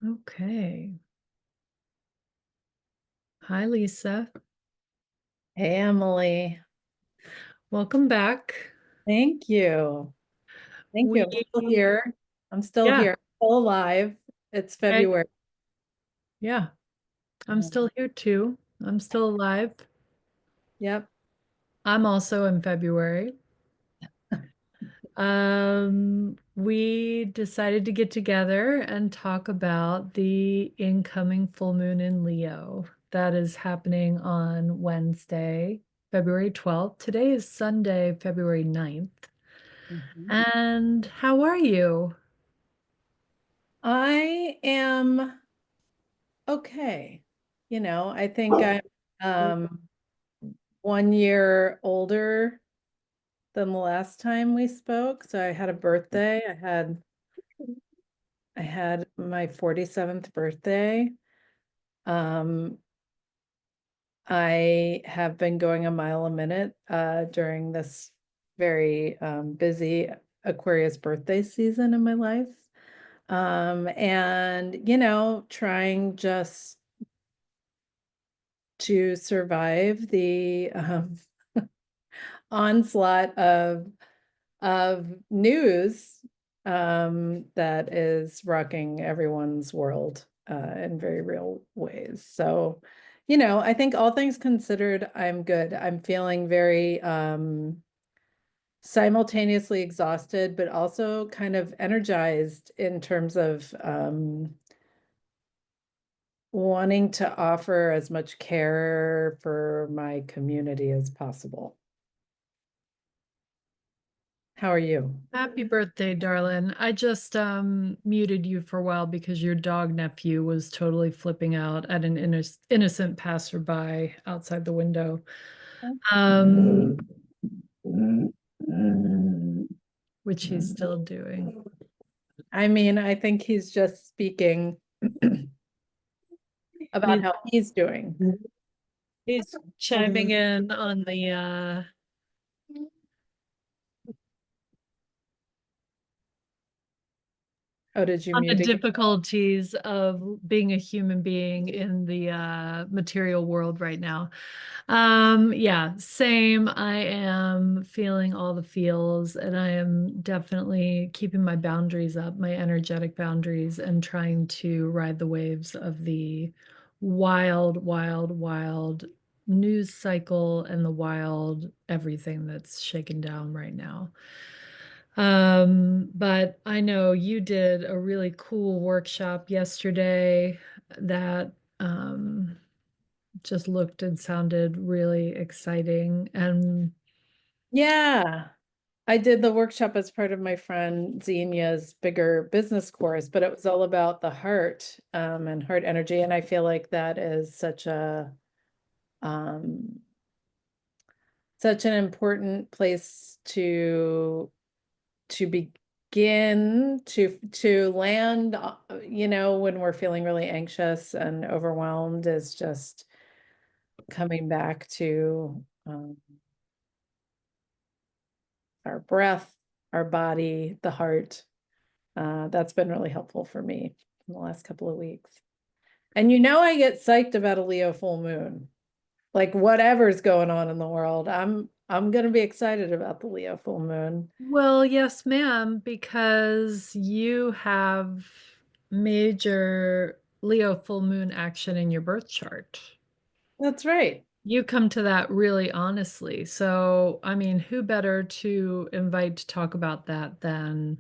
Okay. Hi, Lisa. Hey, Emily. Welcome back. Thank you. Thank you. We, I'm still here. I'm still yeah, here. Still alive. It's okay. February. Yeah, I'm Um, still here too. I'm still alive. yep. I'm also in February. We decided to get together and talk about the incoming full moon in Leo. That is happening on Wednesday, February 12th. Today is Sunday, February 9th. Mhm. And how are you? I am okay. I think I'm um 1 year older than the last time we spoke. So I had a birthday. I had my 47th birthday. Um, I have been going a mile a minute during this very busy Aquarius birthday season in my life. And, trying just to survive the onslaught of news that is rocking everyone's world in very real ways. So, I think all things considered, I'm good. I'm feeling very simultaneously exhausted, but also kind of energized in terms of wanting to offer as much care for my community as possible. How are you? Happy birthday, darling. I just muted you for a while because your dog nephew was totally flipping out at an innocent passerby outside the window. Um, which he's still doing. I mean, I think he's just speaking about He's how he's doing. he's chiming in on Oh, did you the mute again? difficulties of being a human being in the material world right now. Yeah, same. I am feeling all the feels, and I am definitely keeping my boundaries up, my energetic boundaries, and trying to ride the waves of the wild, wild, wild news cycle and the wild everything that's shaken down right now. But I know you did a really cool workshop yesterday that just looked and sounded really exciting. And Yeah, I did the workshop as part of my friend Xenia's bigger business course, but it was all about the heart and heart energy. And I feel like that is um, such an important place to begin to land, when we're feeling really anxious and overwhelmed is just coming back to our breath, our body, the heart. That's been really helpful for me in the last couple of weeks. And I get psyched about a Leo full moon. Like whatever's going on in the world, I'm gonna be excited about the Leo full moon. well, yes, ma'am, because you have major Leo full moon action in your birth chart. That's right. You come to that really honestly. So, I mean, who better to invite to talk about that than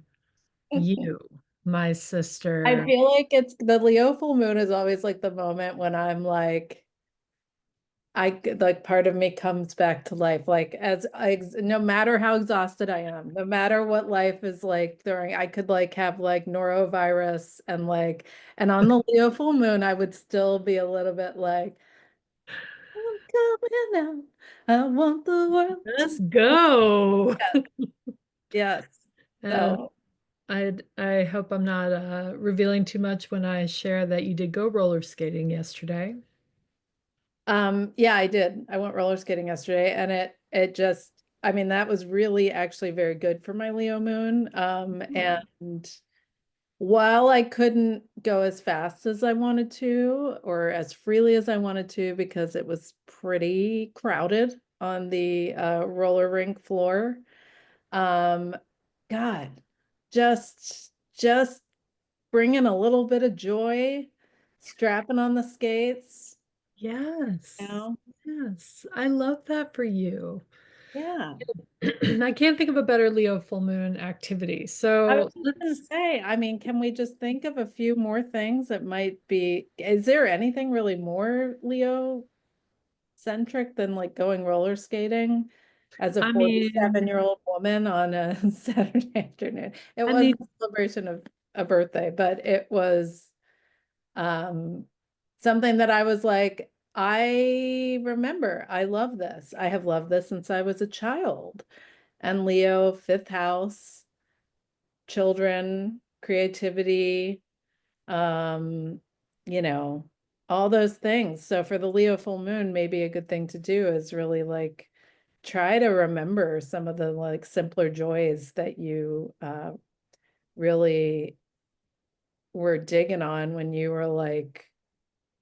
you, my I sister? feel like it's the Leo full moon is always like the moment when I'm like, like part of me comes back to life. Like no matter how exhausted I am, no matter what life is like throwing, I could like have like norovirus and on the Leo full moon, I would still be a little bit like, I'm coming out. I want the world Let's to. go. Yes. And So, I hope I'm not revealing too much when I share that you did go roller skating yesterday. yeah, I did. I went roller skating yesterday and it just, I mean, that was really actually very good for my Leo moon. Hmm. And while I couldn't go as fast as I wanted to or as freely as I wanted to because it was pretty crowded on the roller rink floor. Um, God, just bringing a little bit of joy, strapping on the skates, you Yes. know? Yes. I love that for you. Yeah. I can't think of a better Leo full moon activity. I was So just gonna let's, say, I mean, can we just think of a few more things that might be, is there anything really more Leo centric than like going roller skating as a I 47 mean, year old woman on a Saturday afternoon? It I wasn't mean, a celebration of a birthday, but it was um something that I was like, I remember, I love this. I have loved this since I was a child. And Leo, fifth house, children, creativity, um, you know, all those things. So for the Leo full moon, maybe a good thing to do is really like try to remember some of the like simpler joys that you really were digging on when you were like,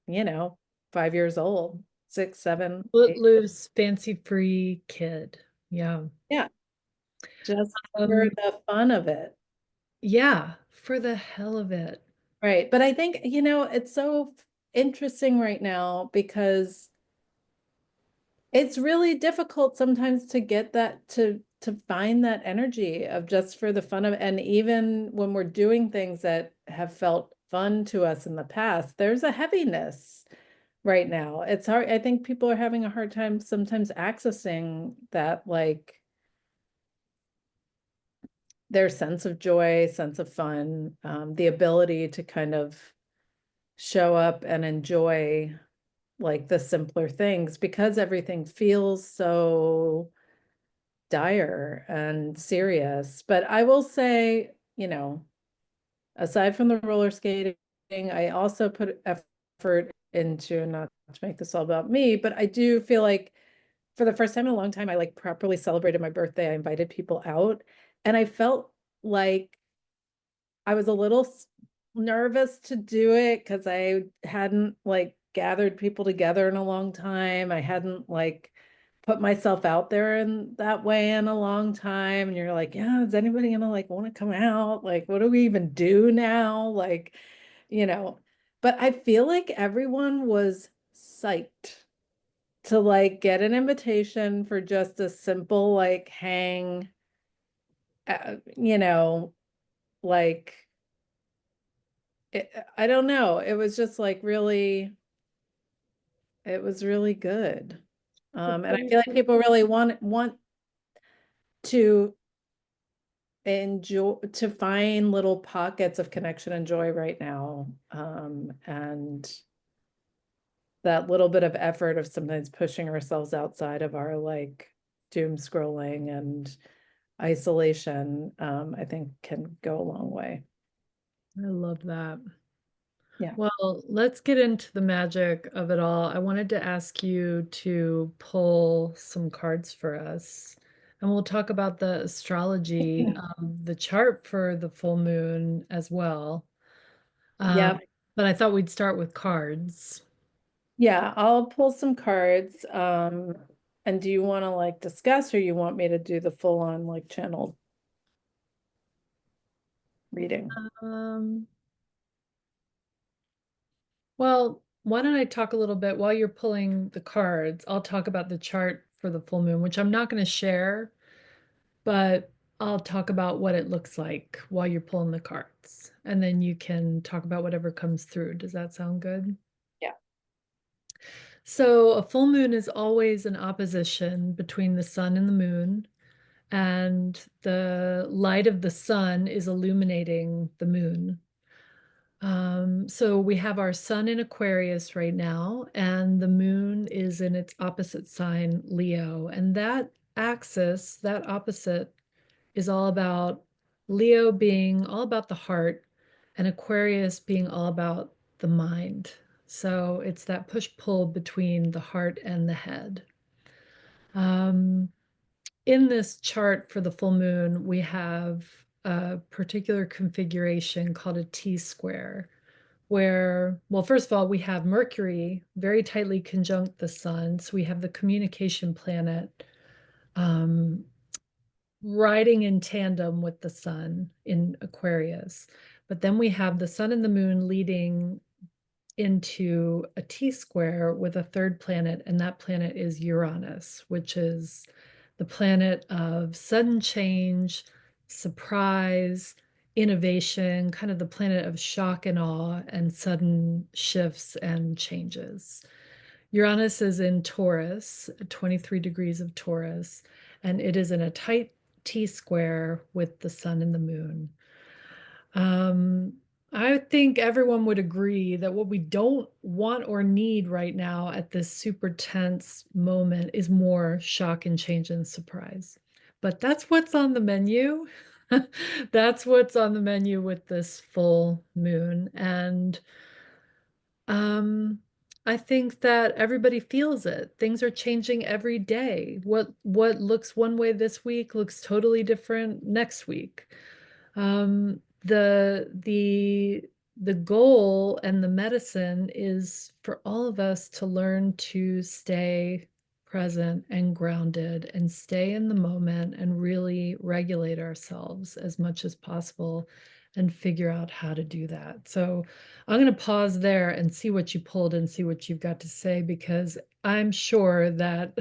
you know, 5 years old, six, seven, eight. footloose, fancy-free kid. Yeah. Yeah, just for Um, the fun of it. yeah, for the hell of it. Right. But I think, it's so interesting right now because it's really difficult sometimes to get that to find that energy of just for the fun of it. And even when we're doing things that have felt fun to us in the past, there's a heaviness right now. It's hard. I think people are having a hard time sometimes accessing that, like their sense of joy, sense of fun, the ability to kind of show up and enjoy like the simpler things because everything feels so dire and serious. But I will say, aside from the roller skating, I also put effort into, not to make this all about me, but I do feel like for the first time in a long time, I like properly celebrated my birthday. I invited people out and I felt like I was a little nervous to do it because I hadn't like gathered people together in a long time. I hadn't like put myself out there in that way in a long time. And you're like, yeah, is anybody gonna like want to come out? Like, what do we even do now? Like, you know, but I feel like everyone was psyched to like get an invitation for just a simple like hang, you know, like I don't know. It was just like really, it was really good. The And I full feel like people really want to enjoy to find little pockets of connection and joy right now. And that little bit of effort of sometimes pushing ourselves outside of our like doom scrolling and isolation, I think can go a long way. I love that. Yeah. Well, let's get into the magic of it all. I wanted to ask you to pull some cards for us, and we'll talk about the astrology of the chart for the full moon as well. Um, Yeah. but I thought we'd start with cards. Yeah, I'll pull some cards. And do you want to like discuss or you want me to do the full on like channel reading? Um, well, why don't I talk a little bit while you're pulling the cards? I'll talk about the chart for the full moon, which I'm not going to share, but I'll talk about what it looks like while you're pulling the cards. And then you can talk about whatever comes through. Does that sound good? Yeah. So, a full moon is always an opposition between the sun and the moon, and the light of the sun is illuminating the moon. So we have our sun in Aquarius right now, and the moon is in its opposite sign, Leo. And that axis, that opposite, is all about Leo being all about the heart and Aquarius being all about the mind. So it's that push-pull between the heart and the head. Um, in this chart for the full moon, we have a particular configuration called a T-square, where, well, first of all, we have Mercury very tightly conjunct the sun. So we have the communication planet um, riding in tandem with the sun in Aquarius. But then we have the sun and the moon leading into a T-square with a third planet, and that planet is Uranus, which is the planet of sudden change, surprise, innovation, kind of the planet of shock and awe and sudden shifts and changes. Uranus is in Taurus, 23 degrees of Taurus, and it is in a tight T square with the sun and the moon. Um, I think everyone would agree that what we don't want or need right now at this super tense moment is more shock and change and surprise. But that's what's on the menu. That's what's on the menu with this full moon. And um, I think that everybody feels it. Things are changing every day. What looks one way this week looks totally different next week. The goal and the medicine is for all of us to learn to stay present and grounded and stay in the moment and really regulate ourselves as much as possible and figure out how to do that. So I'm going to pause there and see what you pulled and see what you've got to say, because I'm sure that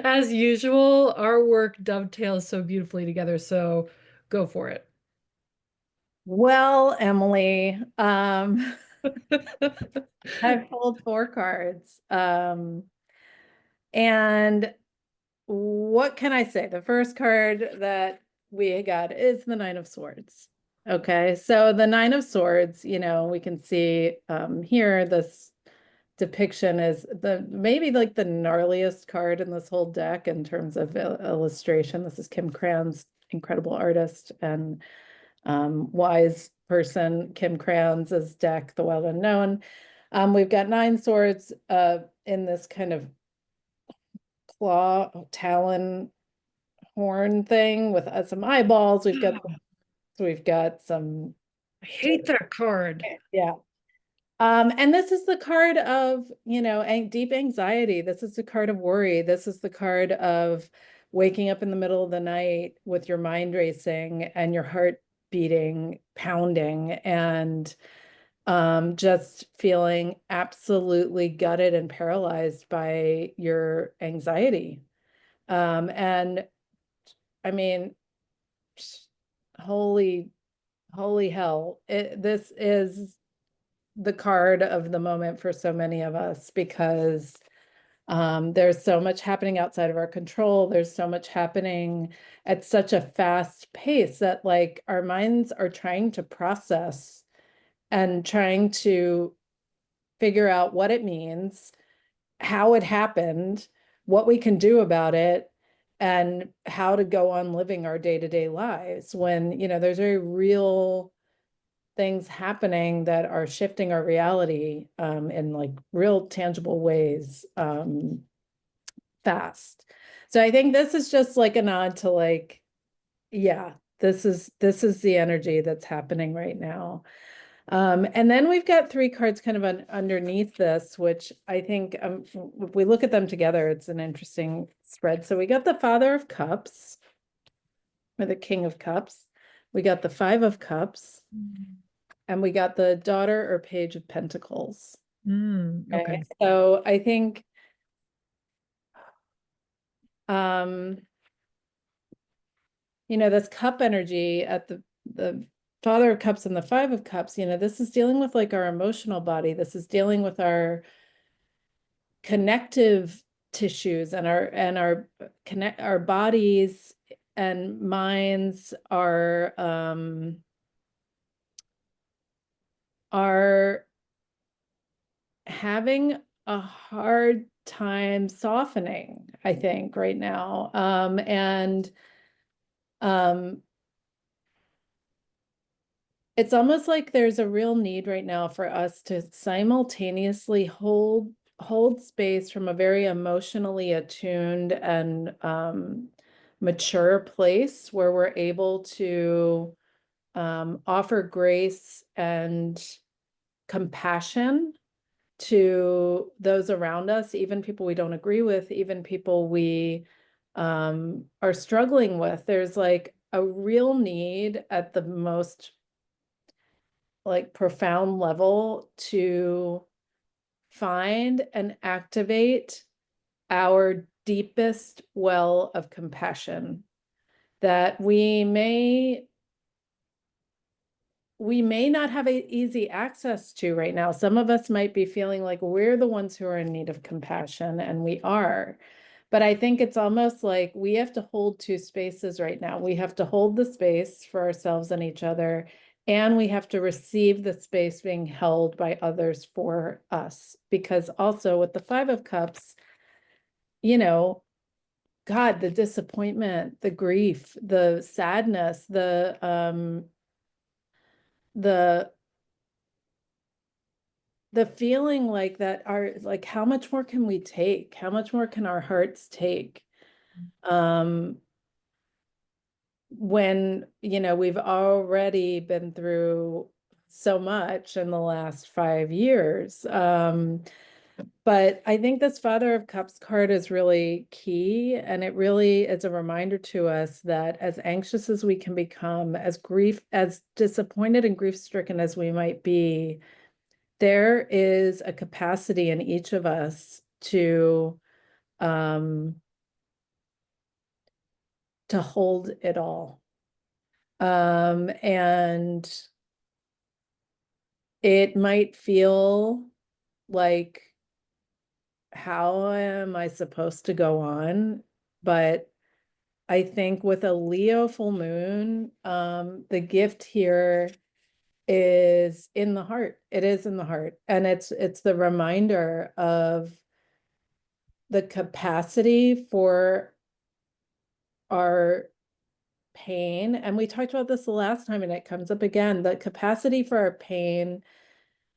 as usual, our work dovetails so beautifully together. So go for it. Well, Emily, I pulled four cards. And what can I say? The first card that we got is the Nine of Swords. Okay, so the Nine of Swords, we can see here this depiction is the maybe like the gnarliest card in this whole deck in terms of illustration. This is Kim Cran's incredible artist and wise person, Kim Cran's deck, The Wild Unknown. We've got nine swords in this kind of claw, talon, horn thing with some eyeballs. We've got some, I hate that card. yeah. And this is the card of, deep anxiety. This is the card of worry. This is the card of waking up in the middle of the night with your mind racing and your heart beating, pounding, and just feeling absolutely gutted and paralyzed by your anxiety. And I mean, holy, holy hell. This is the card of the moment for so many of us because there's so much happening outside of our control. There's so much happening at such a fast pace that like our minds are trying to process and trying to figure out what it means, how it happened, what we can do about it, and how to go on living our day-to-day lives when, there's very real things happening that are shifting our reality in like real tangible ways fast. So I think this is just like a nod to like, yeah, this is the energy that's happening right now. And then we've got three cards kind of underneath this, which I think if we look at them together, it's an interesting spread. So we got the Father of Cups or the King of Cups. We got the Five of Cups. And we got the Daughter or Page of Pentacles. Okay. So I think um this cup energy at the Father of Cups and the Five of Cups, this is dealing with like our emotional body. This is dealing with our connective tissues and our bodies and minds are having a hard time softening, I think, right now. And it's almost like there's a real need right now for us to simultaneously hold space from a very emotionally attuned and mature place where we're able to offer grace and compassion to those around us, even people we don't agree with, even people we are struggling with. There's like a real need at the most like profound level to find and activate our deepest well of compassion that we may not have easy access to right now. Some of us might be feeling like we're the ones who are in need of compassion, and we are. But I think it's almost like we have to hold two spaces right now. We have to hold the space for ourselves and each other, and we have to receive the space being held by others for us. Because also with the Five of Cups, you know, God, the disappointment, the grief, the sadness, the feeling like that are like, how much more can we take? How much more can our hearts take? Um, when, we've already been through so much in the last 5 years. But I think this Father of Cups card is really key. And it really is a reminder to us that as anxious as we can become, as disappointed and grief-stricken as we might be, there is a capacity in each of us um, to hold it all. And it might feel like, how am I supposed to go on? But I think with a Leo full moon, the gift here is in the heart. It is in the heart. And it's the reminder of the capacity for our pain. And we talked about this the last time, and it comes up again, the capacity for our pain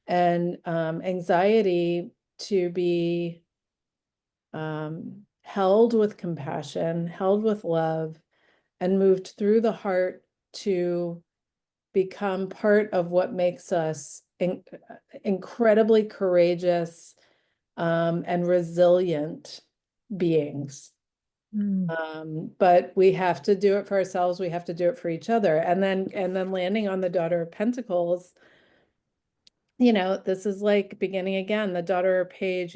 and anxiety to be held with compassion, held with love, and moved through the heart to become part of what makes us incredibly courageous and resilient beings. Mm. But we have to do it for ourselves. We have to do it for each other. And then landing on the Daughter of Pentacles, this is like beginning again. The Daughter Page,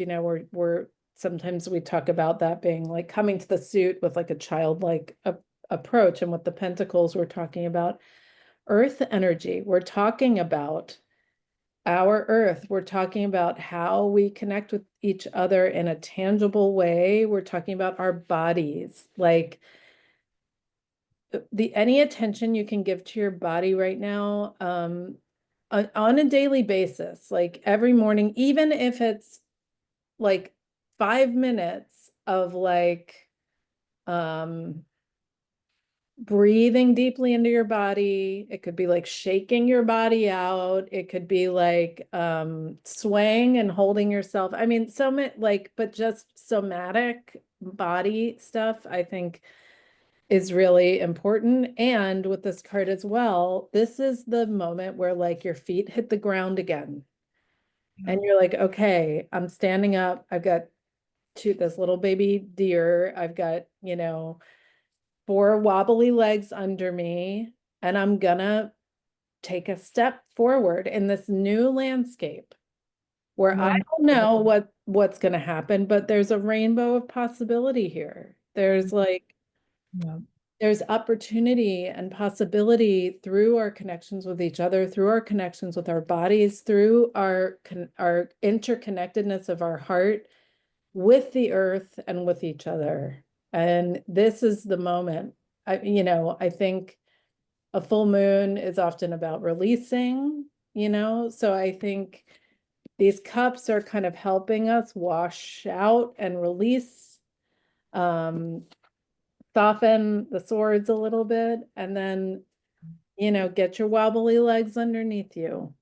we're sometimes we talk about that being like coming to the suit with like a childlike approach. And with the Pentacles, we're talking about earth energy. We're talking about our earth. We're talking about how we connect with each other in a tangible way. We're talking about our bodies, like any attention you can give to your body right now, on a daily basis, like every morning, even if it's like 5 minutes of like breathing deeply into your body. It could be like shaking your body out. It could be like swaying and holding yourself. I mean, so many like, but just somatic body stuff, I think is really important. And with this card as well, this is the moment where like your feet hit the ground again. And you're like, okay, I'm standing up. I've got this little baby deer. I've got, 4 wobbly legs under me, and I'm gonna take a step forward in this new landscape where I don't know Wonderful. what's gonna happen, but there's a rainbow of possibility here. Yeah. There's opportunity and possibility through our connections with each other, through our connections with our bodies, through our interconnectedness of our heart with the earth and with each other. And this is the moment. I think a full moon is often about releasing, so I think these cups are kind of helping us wash out and release, um, soften the swords a little bit, and then, get your wobbly legs underneath you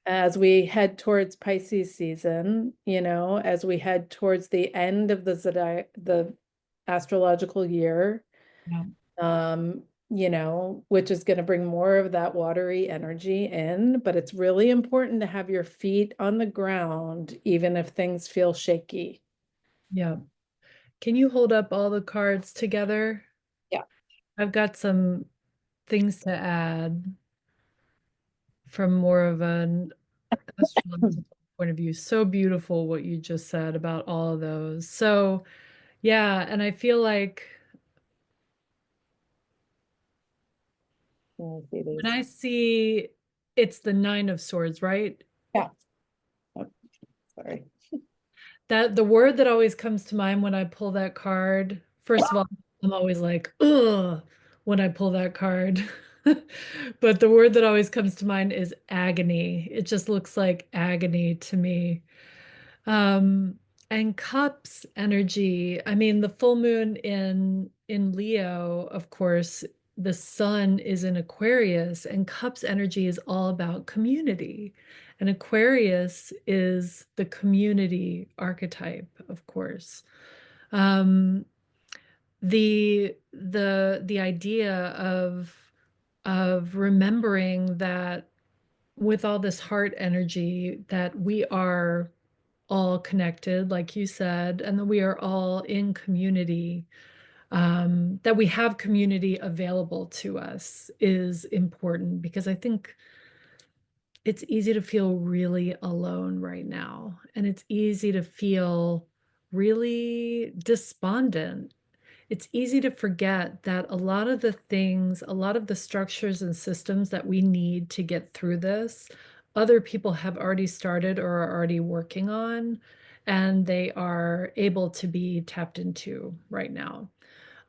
as we head towards Pisces season, as we head towards the end of the astrological year, Yeah. which is going to bring more of that watery energy in. But it's really important to have your feet on the ground, even if things feel shaky. Yeah. Can you hold up all the cards together? Yeah. I've got some things to add from more of an astrological point of view. So beautiful what you just said about all of those. So, yeah, and I feel like Let me see when these. I see it's the Nine of Swords, right? Yeah. Oh, sorry. That the word that always comes to mind when I pull that card, first of all, I'm always like, ugh, when I pull that card. But the word that always comes to mind is agony. It just looks like agony to me. Um, and cups energy. I mean, the full moon in Leo, of course, the sun is in Aquarius, and cups energy is all about community. And Aquarius is the community archetype, of course. Um, the idea of remembering that with all this heart energy that we are all connected, like you said, and that we are all in community, that we have community available to us is important because I think it's easy to feel really alone right now. And it's easy to feel really despondent. It's easy to forget that a lot of the things, a lot of the structures and systems that we need to get through this, other people have already started or are already working on, and they are able to be tapped into right now.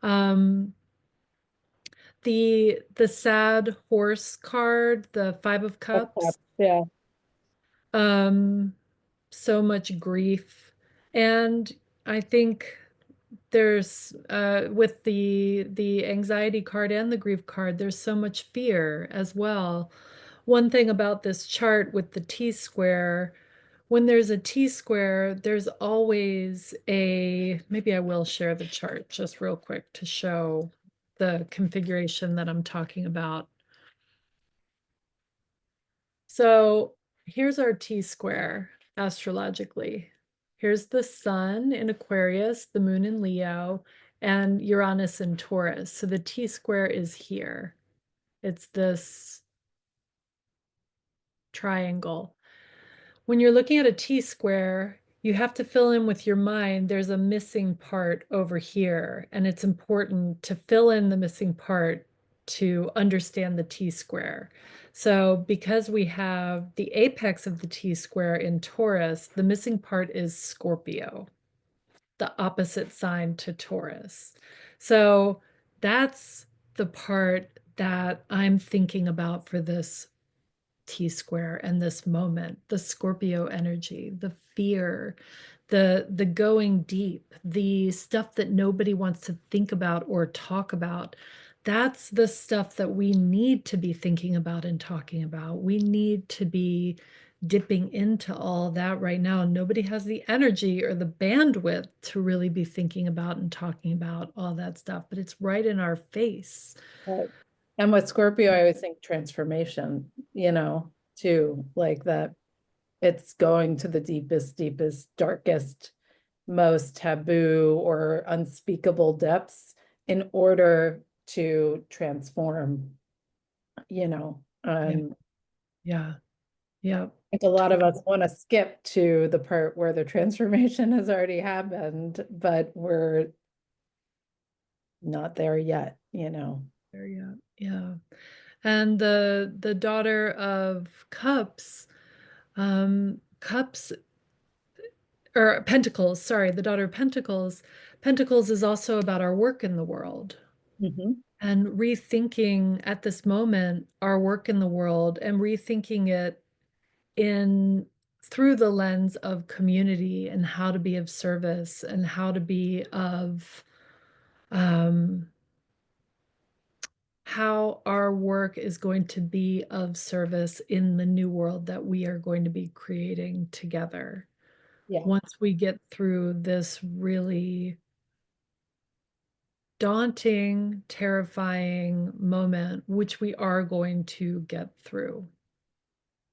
Um, the sad horse card, the Five of Okay. Cups, Yeah. um, so much grief. And I think there's with the anxiety card and the grief card, there's so much fear as well. One thing about this chart with the T square, when there's a T square, there's always a, maybe I will share the chart just real quick to show the configuration that I'm talking about. So here's our T square astrologically. Here's the sun in Aquarius, the moon in Leo, and Uranus in Taurus. So the T square is here. It's this triangle. When you're looking at a T-square, you have to fill in with your mind, there's a missing part over here, and it's important to fill in the missing part to understand the T-square. So because we have the apex of the T-square in Taurus, the missing part is Scorpio, the opposite sign to Taurus. So that's the part that I'm thinking about for this T square and this moment, the Scorpio energy, the fear, the going deep, the stuff that nobody wants to think about or talk about. That's the stuff that we need to be thinking about and talking about. We need to be dipping into all that right now. Nobody has the energy or the bandwidth to really be thinking about and talking about all that stuff, but it's right in our face. Right. And with Scorpio, I always think transformation, too, like that it's going to the deepest, deepest, darkest, most taboo or unspeakable depths in order to transform, you know. Yeah, Um, yeah, yeah. I think a lot of us want to skip to the part where the transformation has already happened, but we're not there yet. Yeah, yeah. And the daughter of cups, cups or pentacles, sorry, the daughter of pentacles. Pentacles is also about our work in the world Mhm. and rethinking at this moment our work in the world and rethinking it in through the lens of community and how to be of service and how to be of um, how our work is going to be of service in the new world that we are going to be creating together. Yeah. Once we get through this really daunting, terrifying moment, which we are going to get through.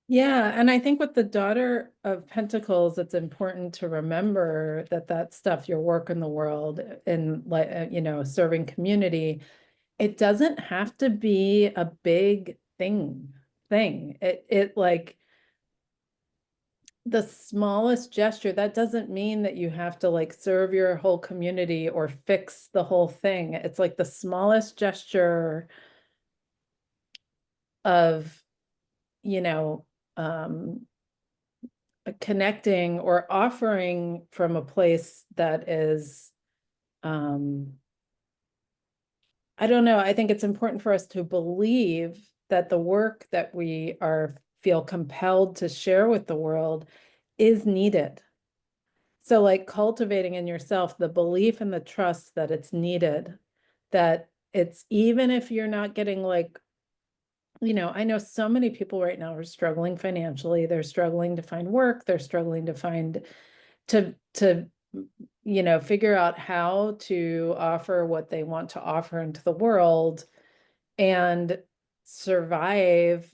Yeah, and I think with the Daughter of Pentacles, it's important to remember that that stuff, your work in the world and like serving community, it doesn't have to be a big thing. It like the smallest gesture, that doesn't mean that you have to like serve your whole community or fix the whole thing. It's like the smallest gesture of, you know, um, connecting or offering from a place that is, um, I don't know. I think it's important for us to believe that the work that we are feel compelled to share with the world is needed. So like cultivating in yourself the belief and the trust that it's needed, that it's even if you're not getting like, I know so many people right now are struggling financially, they're struggling to find work, they're struggling to find to figure out how to offer what they want to offer into the world and survive,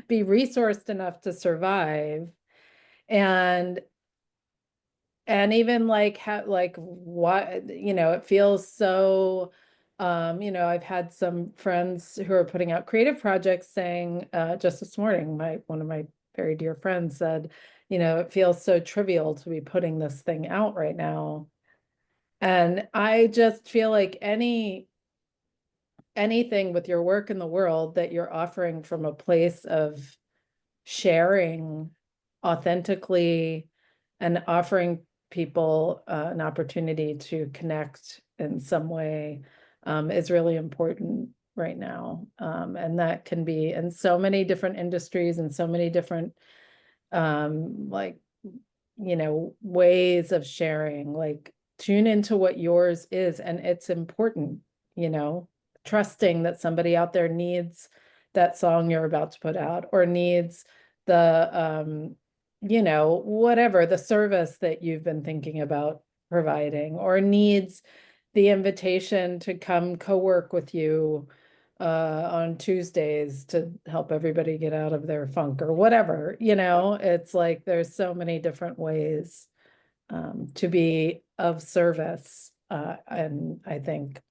be resourced enough to survive. And even like how like what it feels so I've had some friends who are putting out creative projects saying just this morning one of my very dear friends said, it feels so trivial to be putting this thing out right now. And I just feel like anything with your work in the world that you're offering from a place of sharing authentically and offering people an opportunity to connect in some way is really important right now. And that can be in so many different industries and so many different like ways of sharing, like tune into what yours is. And it's important, you know, trusting that somebody out there needs that song you're about to put out or needs the, whatever the service that you've been thinking about providing or needs the invitation to come co-work with you on Tuesdays to help everybody get out of their funk or whatever, it's like there's so many different ways to be of service. And I think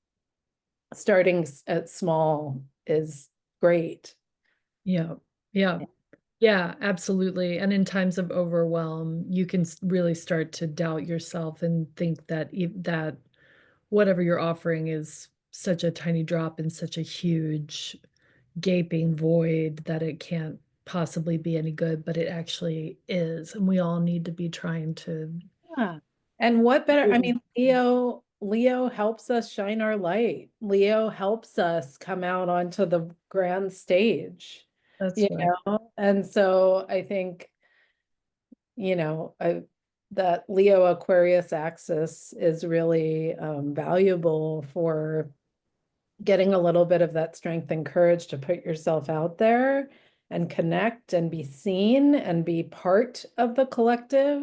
starting at small is great. Yeah. Yeah. Yeah, absolutely. And in times of overwhelm, you can really start to doubt yourself and think that that whatever you're offering is such a tiny drop in such a huge gaping void that it can't possibly be any good, but it actually is. And we all need to be trying to. Yeah. And what better, I mean, Leo helps us shine our light. Leo helps us come out onto the grand stage, That's you right. know? And so I think, that Leo Aquarius axis is really valuable for getting a little bit of that strength and courage to put yourself out there and connect and be seen and be part of the collective.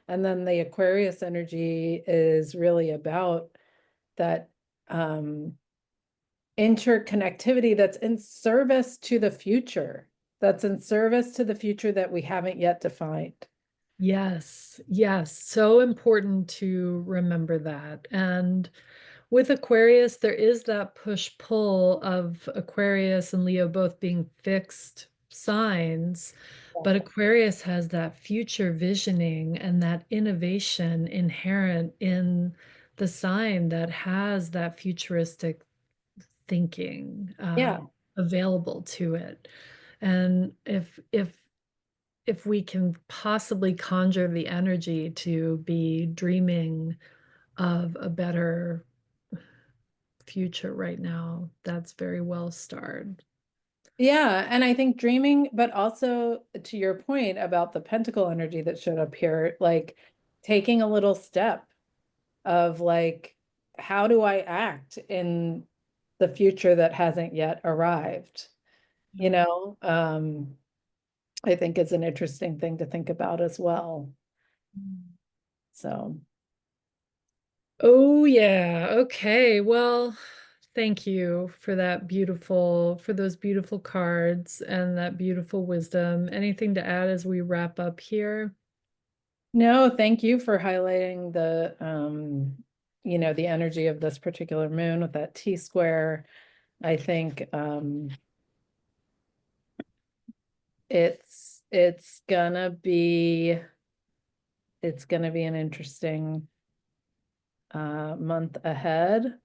And then the Aquarius energy is really about that interconnectivity that's in service to the future, that's in service to the future that we haven't yet defined. Yes, yes. So important to remember that. And with Aquarius, there is that push-pull of Aquarius and Leo both being fixed signs, but Aquarius has that future visioning and that innovation inherent in the sign that has that futuristic thinking Yeah. available to it. And if we can possibly conjure the energy to be dreaming of a better future right now, that's very well starred. Yeah, and I think dreaming, but also to your point about the pentacle energy that showed up here, like taking a little step of like, how do I act in the future that hasn't yet arrived? You know, I think it's an interesting thing to think about as well. So, Oh yeah. Okay. Well, thank you for for those beautiful cards and that beautiful wisdom. Anything to add as we wrap up here? No, thank you for highlighting the the energy of this particular moon with that T square. I think it's gonna be an interesting month ahead.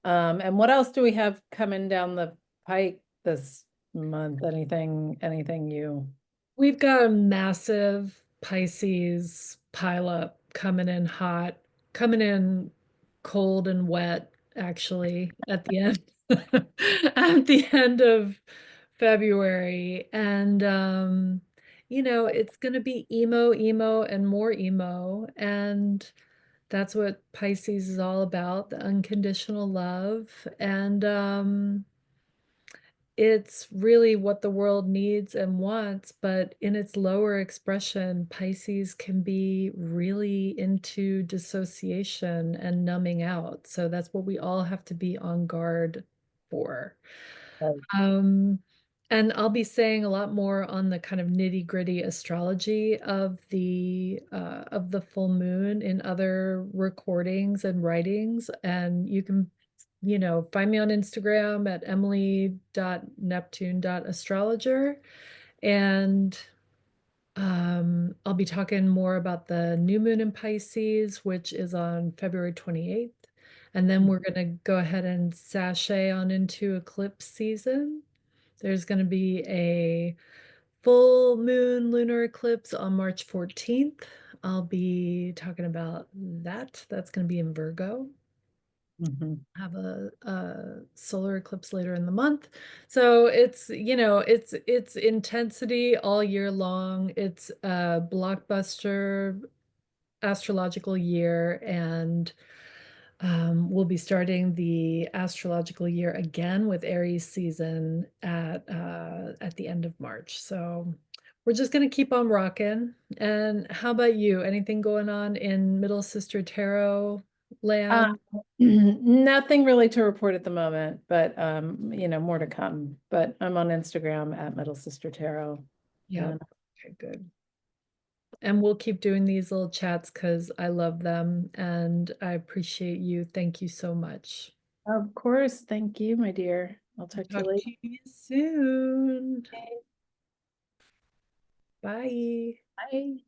And what else do we have coming down the pike this month? Anything you We've got a massive Pisces pileup coming in hot, coming in cold and wet, actually, at the end at the end of February. And it's gonna be emo, and more emo. And that's what Pisces is all about, the unconditional love. And it's really what the world needs and wants, but in its lower expression, Pisces can be really into dissociation and numbing out. So that's what we all have to be on guard for. Um, and I'll be saying a lot more on the kind of nitty-gritty astrology of the full moon in other recordings and writings. And you can, find me on Instagram at emily.neptune.astrologer. And I'll be talking more about the new moon in Pisces, which is on February 28th. And then we're going to go ahead and sashay on into eclipse season. There's going to be a full moon lunar eclipse on March 14th. I'll be talking about that. That's going to be in Virgo. Mhm. Have a solar eclipse later in the month. So it's intensity all year long. It's a blockbuster astrological year, and we'll be starting the astrological year again with Aries season at the end of March. So we're just gonna keep on rocking. And how about you? Anything going on in Middle Sister Tarot Uh, land? nothing really to report at the moment, but more to come. But I'm on Instagram at Middle Sister Tarot. Yep. And Okay, good. And we'll keep doing these little chats because I love them and I appreciate you. Thank you so much. of course, thank you, my dear. I'll talk to you Talk later. to you soon. Bye. Bye.